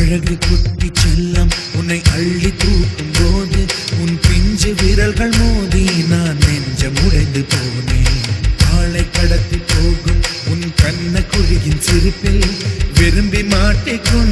அழகு குட்டி செல்லம் உன்னை அள்ளி தூக்கும் போது உன் பிஞ்சு விரல்கள் மோதி நான் நெஞ்சம் உடைந்து போனேன். ஆளை கடத்தி போகும் உன் கண்ண குழியின் சிரிப்பில் விரும்பி மாட்டிக்கொண்டு